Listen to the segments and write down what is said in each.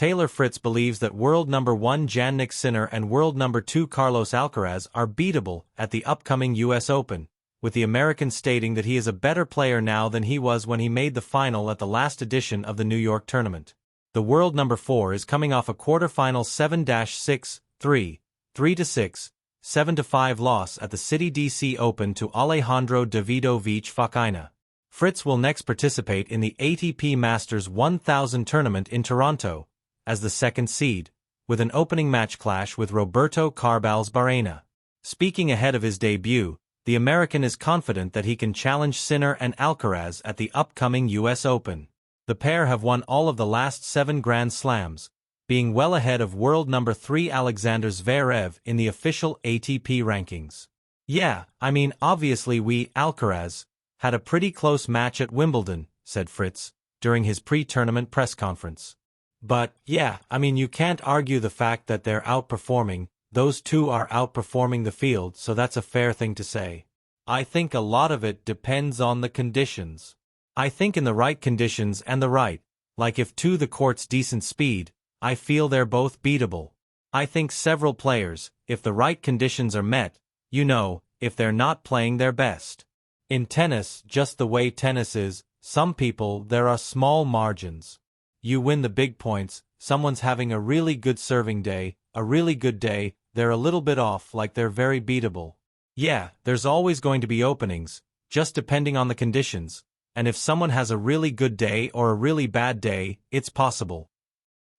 Taylor Fritz believes that world number 1 Jannik Sinner and world number 2 Carlos Alcaraz are beatable at the upcoming US Open, with the American stating that he is a better player now than he was when he made the final at the last edition of the New York tournament. The world number 4 is coming off a quarterfinal 7-6, 3, 3-6, 7-5 loss at the City DC Open to Alejandro Davidovich Fokina. Fritz will next participate in the ATP Masters 1000 tournament in Toronto, as the second seed, with an opening match clash with Roberto Carbal's Barrena. Speaking ahead of his debut, the American is confident that he can challenge Sinner and Alcaraz at the upcoming US Open. The pair have won all of the last 7 Grand Slams, being well ahead of world number 3 Alexander Zverev in the official ATP rankings. Yeah, I mean obviously Alcaraz, had a pretty close match at Wimbledon, said Fritz, during his pre-tournament press conference. But, yeah, I mean you can't argue the fact that they're outperforming, those two are outperforming the field, so that's a fair thing to say. I think a lot of it depends on the conditions. I think in the right conditions and the right, like if to the court's decent speed, I feel they're both beatable. I think several players, if the right conditions are met, if they're not playing their best. In tennis, just the way tennis is, some people, there are small margins. You win the big points, someone's having a really good serving day, a really good day, they're a little bit off, like they're very beatable. Yeah, there's always going to be openings, just depending on the conditions, and if someone has a really good day or a really bad day, it's possible.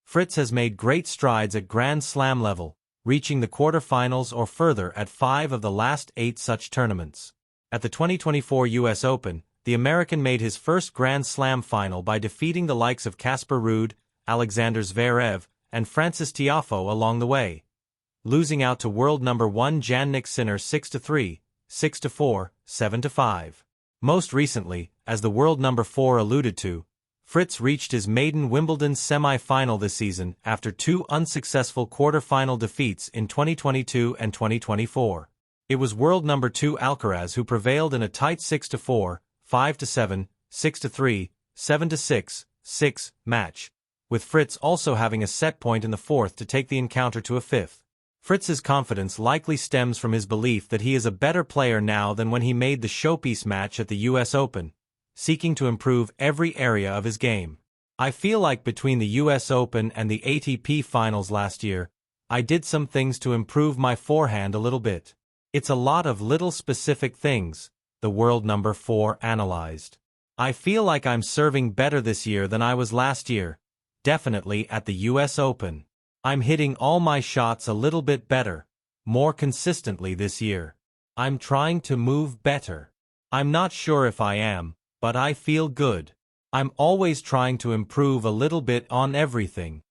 Fritz has made great strides at Grand Slam level, reaching the quarterfinals or further at 5 of the last 8 such tournaments. At the 2024 US Open, the American made his first Grand Slam final by defeating the likes of Casper Ruud, Alexander Zverev, and Frances Tiafoe along the way, losing out to world number 1 Jannik Sinner 6-3, 6-4, 7-5. Most recently, as the world number 4 alluded to, Fritz reached his maiden Wimbledon semi-final this season after 2 unsuccessful quarter-final defeats in 2022 and 2024. It was world number 2 Alcaraz who prevailed in a tight 6-4, 5-7, 6-3, 7-6, 6 match, with Fritz also having a set point in the 4th to take the encounter to a 5th. Fritz's confidence likely stems from his belief that he is a better player now than when he made the showpiece match at the US Open, seeking to improve every area of his game. I feel like between the US Open and the ATP Finals last year, I did some things to improve my forehand a little bit. It's a lot of little specific things, the world number 4 analyzed. I feel like I'm serving better this year than I was last year, definitely at the US Open. I'm hitting all my shots a little bit better, more consistently this year. I'm trying to move better. I'm not sure if I am, but I feel good. I'm always trying to improve a little bit on everything.